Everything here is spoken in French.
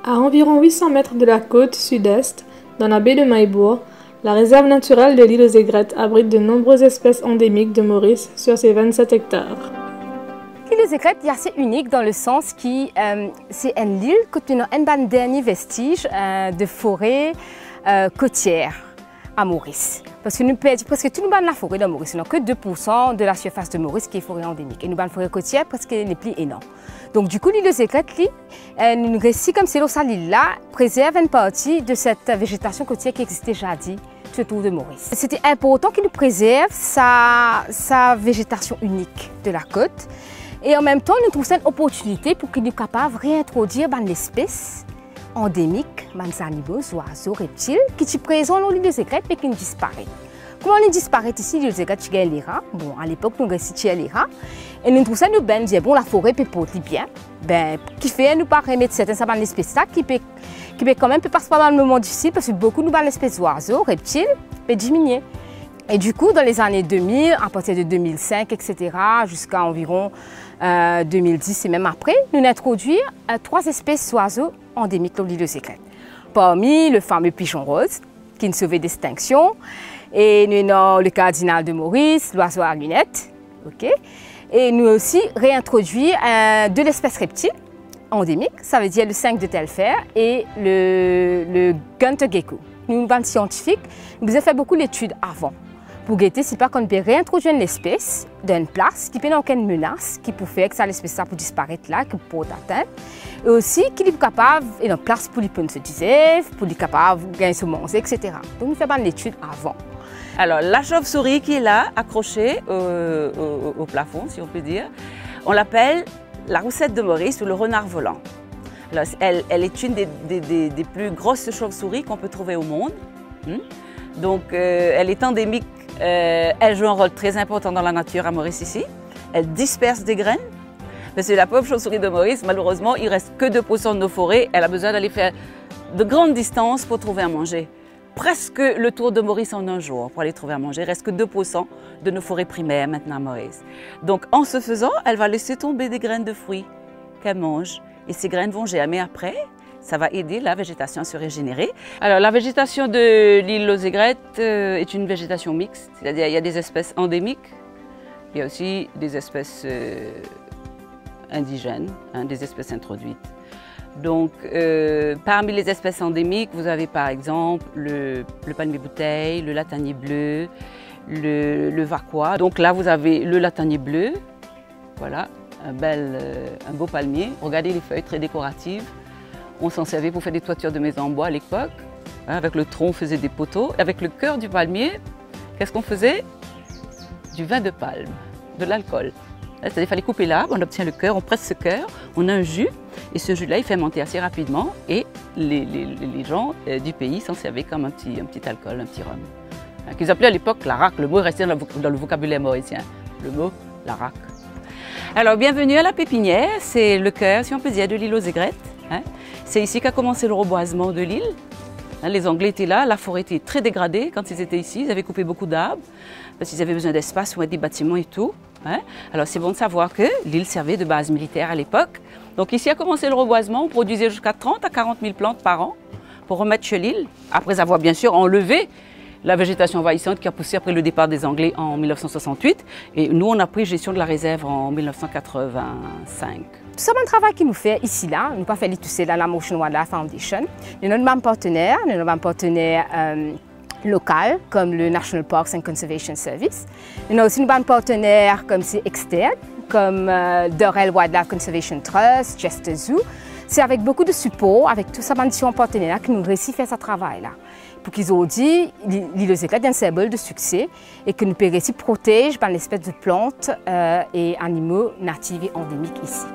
À environ 800 mètres de la côte sud-est, dans la baie de Maïbourg, la réserve naturelle de l'île aux Aigrettes abrite de nombreuses espèces endémiques de Maurice sur ses 27 hectares. L'île aux Aigrettes est assez unique dans le sens que c'est une île qui a un dernier vestige de forêt côtière à Maurice. Parce que nous perdons presque toute la forêt de Maurice. Nous n'avons que 2% de la surface de Maurice qui est forêt endémique. Et nous avons une forêt côtière presque les plus énorme. Donc du coup, l'île aux Aigrettes, nous récit comme si l'île-là préserve une partie de cette végétation côtière qui existait jadis tout autour de Maurice. C'était important qu'il nous préserve sa végétation unique de la côte. Et en même temps, nous trouvons une opportunité pour qu'il nous capable de réintroduire une espèce endémique, des animaux, oiseaux, reptiles, qui sont présents dans l'île aux Aigrettes mais qui disparaissent. Comment ils disparaissent ici, l'île aux Aigrettes, il y a les rats. Bon, à l'époque, nous récitions les rats. Et nous trouvons ça, nous disons, bon, la forêt peut porter bien. Ben, qui fait, nous pas remettre certaines espèces là qui peut quand même passer pendant le moment difficile parce que beaucoup de espèces d'oiseaux, reptiles, peuvent diminuer. Et du coup, dans les années 2000, à partir de 2005, etc., jusqu'à environ 2010 et même après, nous avons introduit 3 espèces d'oiseaux endémiques dans l'île aux Aigrettes. Parmi le fameux pigeon rose, qui est une sauvée d'extinction, et nous avons le cardinal de Maurice, l'oiseau à lunettes, okay. Et nous avons aussi réintroduit 2 espèces reptiles endémiques, ça veut dire le 5 de Telfer et le Gunter gecko. Nous, les scientifiques, nous avons fait beaucoup d'études avant pour guetter si pas qu'on peut réintroduire une espèce d'une place qui peut n'a aucune menace, qui peut faire que ça l'espèce pour disparaître là, qui peut atteindre, et aussi qu'il est capable et une place pour les se diser, pour les capable de gagner se manger, etc. Donc nous faisons une étude avant. Alors la chauve-souris qui est là, accrochée au plafond, si on peut dire, on l'appelle la roussette de Maurice ou le renard volant. Alors, elle est une des plus grosses chauves-souris qu'on peut trouver au monde. Donc elle est endémique. Elle joue un rôle très important dans la nature à Maurice ici. Elle disperse des graines. Parce que la pauvre chauve-souris de Maurice, malheureusement, il ne reste que 2% de nos forêts. Elle a besoin d'aller faire de grandes distances pour trouver à manger. Presque le tour de Maurice en un jour pour aller trouver à manger. Il ne reste que 2% de nos forêts primaires maintenant à Maurice. Donc en ce faisant, elle va laisser tomber des graines de fruits qu'elle mange. Et ces graines vont germer après. Ça va aider la végétation à se régénérer. Alors la végétation de l'île aux Aigrettes est une végétation mixte, c'est-à-dire il y a des espèces endémiques, il y a aussi des espèces indigènes, des espèces introduites. Donc parmi les espèces endémiques, vous avez par exemple le palmier bouteille, le latanier bleu, le varquois. Donc là vous avez le latanier bleu, voilà, un beau palmier. Regardez les feuilles très décoratives. On s'en servait pour faire des toitures de maisons en bois à l'époque. Avec le tronc, on faisait des poteaux. Avec le cœur du palmier, qu'est-ce qu'on faisait? Du vin de palme, de l'alcool. C'est-à-dire qu'il fallait couper l'arbre, on obtient le cœur, on presse ce cœur, on a un jus. Et ce jus-là, il fermentait assez rapidement. Et les gens du pays s'en servaient comme un petit alcool, un petit rhum. Qu'ils appelaient à l'époque la raque. Le mot est resté dans le vocabulaire mauricien. Le mot, la raque. Alors, bienvenue à la pépinière. C'est le cœur, si on peut dire, de l'île aux Aigrettes. C'est ici qu'a commencé le reboisement de l'île. Les Anglais étaient là, la forêt était très dégradée quand ils étaient ici. Ils avaient coupé beaucoup d'arbres parce qu'ils avaient besoin d'espace pour mettre des bâtiments et tout. Alors c'est bon de savoir que l'île servait de base militaire à l'époque. Donc ici a commencé le reboisement. On produisait jusqu'à 30 à 40 000 plantes par an pour remettre sur l'île. Après avoir bien sûr enlevé la végétation envahissante qui a poussé après le départ des Anglais en 1968. Et nous, on a pris gestion de la réserve en 1985. Tout ça, le travail qu'il nous fait ici, là, nous pas fait tout seul à la Motion Wildlife Foundation. Nous avons un partenaire, local comme le National Parks and Conservation Service. Nous avons aussi un partenaire comme c'est externe, comme Durrell Wildlife Conservation Trust, Chester Zoo. C'est avec beaucoup de support, avec tous ces différents partenaires que nous réussissons à faire ce travail-là. Pour qu'ils ont dit l'île aux Aigrettes est un symbole de succès et que nous pouvons protéger l'espèce de plantes et animaux natifs et endémiques ici.